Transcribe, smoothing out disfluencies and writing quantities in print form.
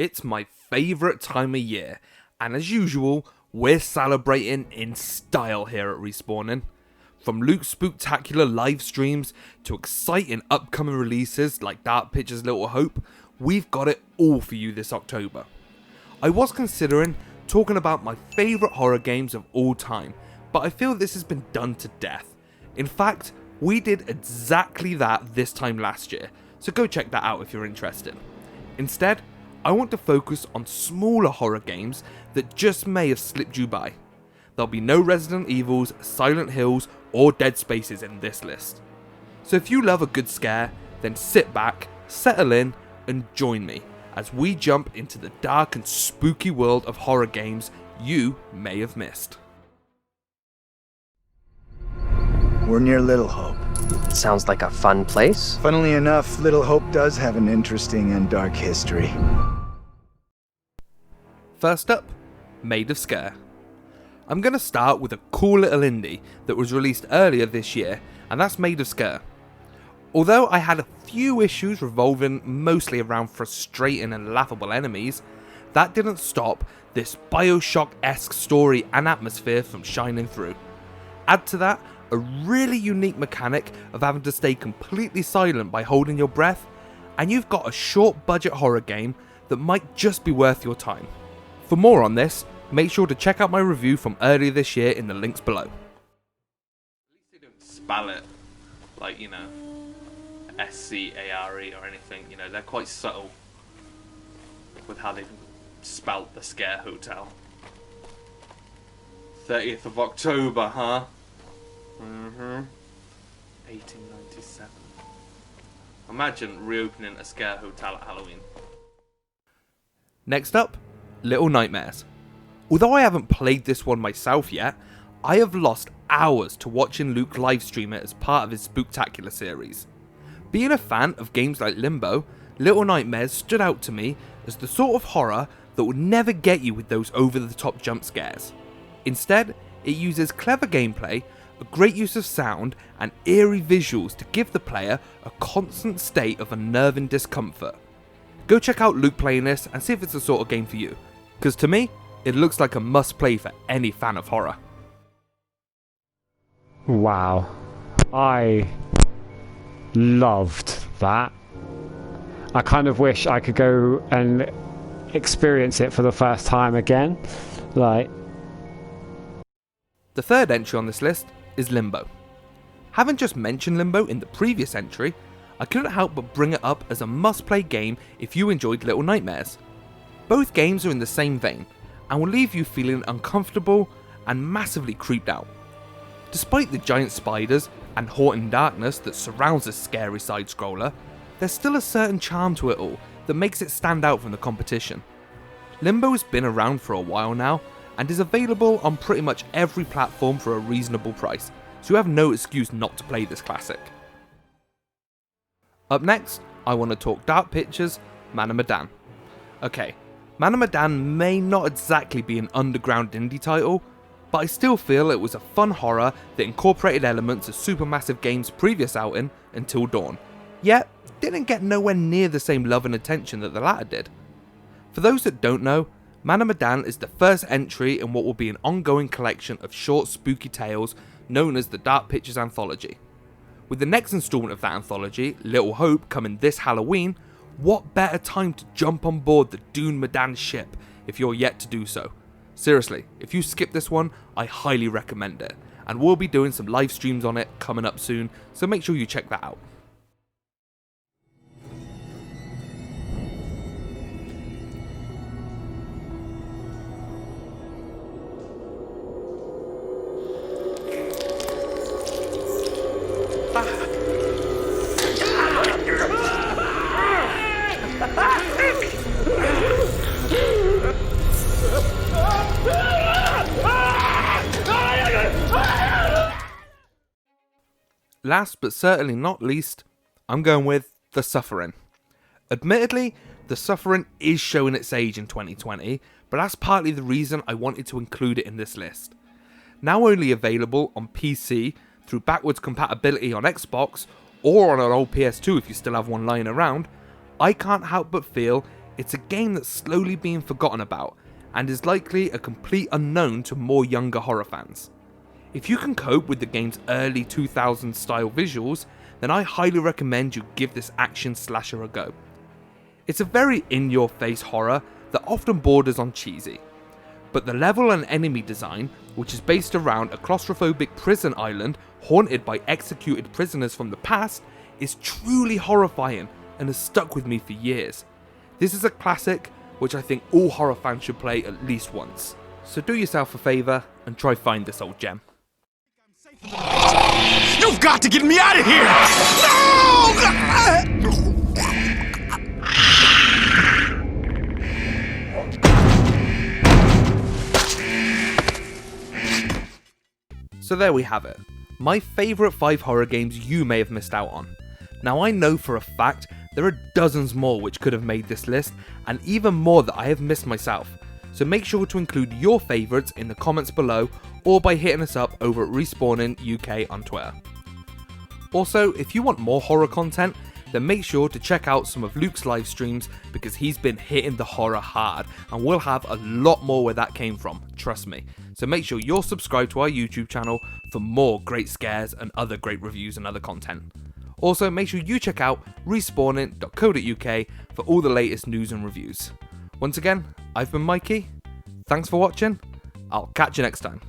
It's my favourite time of year, and as usual, we're celebrating in style here at Respawning. From Luke's spooktacular live streams to exciting upcoming releases like Dark Pictures' Little Hope, we've got it all for you this October. I was considering talking about my favourite horror games of all time, but I feel this has been done to death. In fact, we did exactly that this time last year, so go check that out if you're interested. Instead, I want to focus on smaller horror games that just may have slipped you by. There'll be no Resident Evils, Silent Hills, or Dead Spaces in this list. So if you love a good scare, then sit back, settle in, and join me as we jump into the dark and spooky world of horror games you may have missed. We're near Little Hope. Sounds like a fun place. Funnily enough, Little Hope does have an interesting and dark history. First up, Made of Scare. I'm going to start with a cool little indie that was released earlier this year, and that's Made of Scare. Although I had a few issues revolving mostly around frustrating and laughable enemies, that didn't stop this Bioshock-esque story and atmosphere from shining through. Add to that a really unique mechanic of having to stay completely silent by holding your breath, and you've got a short budget horror game that might just be worth your time. For more on this, make sure to check out my review from earlier this year in the links below. At least they don't spell it like, S-C-A-R-E or anything, they're quite subtle with how they've spelt the Scare Hotel. 30th of October, huh? 1897. Imagine reopening a Scare Hotel at Halloween. Next up, Little Nightmares. Although I haven't played this one myself yet, I have lost hours to watching Luke livestream it as part of his Spooktacular series. Being a fan of games like Limbo, Little Nightmares stood out to me as the sort of horror that would never get you with those over-the-top jump scares. Instead, it uses clever gameplay, a great use of sound, and eerie visuals to give the player a constant state of unnerving discomfort. Go check out Luke playing this and see if it's the sort of game for you, because to me, it looks like a must play for any fan of horror. Wow, I loved that. I kind of wish I could go and experience it for the first time again. The third entry on this list is Limbo. Having just mentioned Limbo in the previous entry, I couldn't help but bring it up as a must-play game if you enjoyed Little Nightmares. Both games are in the same vein, and will leave you feeling uncomfortable and massively creeped out. Despite the giant spiders and haunting darkness that surrounds this scary side-scroller, there's still a certain charm to it all that makes it stand out from the competition. Limbo has been around for a while now, and is available on pretty much every platform for a reasonable price, so you have no excuse not to play this classic. Up next, I want to talk Dark Pictures' Man of Medan. Okay, Man of Medan may not exactly be an underground indie title, but I still feel it was a fun horror that incorporated elements of Supermassive Games' previous outing, Until Dawn, yet didn't get nowhere near the same love and attention that the latter did. For those that don't know, Man of Medan is the first entry in what will be an ongoing collection of short spooky tales known as the Dark Pictures Anthology. With the next installment of that anthology, Little Hope, coming this Halloween, what better time to jump on board the doomed Medan ship if you're yet to do so. Seriously, if you skip this one, I highly recommend it, and we'll be doing some live streams on it coming up soon, so make sure you check that out. Last but certainly not least, I'm going with The Suffering. Admittedly, The Suffering is showing its age in 2020, but that's partly the reason I wanted to include it in this list. Now only available on PC through backwards compatibility on Xbox, or on an old PS2 if you still have one lying around, I can't help but feel It's a game that's slowly being forgotten about, and is likely a complete unknown to more younger horror fans. If you can cope with the game's early 2000s style visuals, then I highly recommend you give this action slasher a go. It's a very in-your-face horror that often borders on cheesy, but the level and enemy design, which is based around a claustrophobic prison island haunted by executed prisoners from the past, is truly horrifying and has stuck with me for years. This is a classic which I think all horror fans should play at least once. So do yourself a favour and try find this old gem. You've got to get me out of here! No! So there we have it. My favourite 5 horror games you may have missed out on. Now I know for a fact there are dozens more which could have made this list, and even more that I have missed myself. So make sure to include your favourites in the comments below, or by hitting us up over at Respawning UK on Twitter. Also, if you want more horror content, then make sure to check out some of Luke's live streams, because he's been hitting the horror hard, and we'll have a lot more where that came from, trust me. So make sure you're subscribed to our YouTube channel for more great scares and other great reviews and other content. Also, make sure you check out respawning.co.uk for all the latest news and reviews. Once again, I've been Mikey, thanks for watching, I'll catch you next time.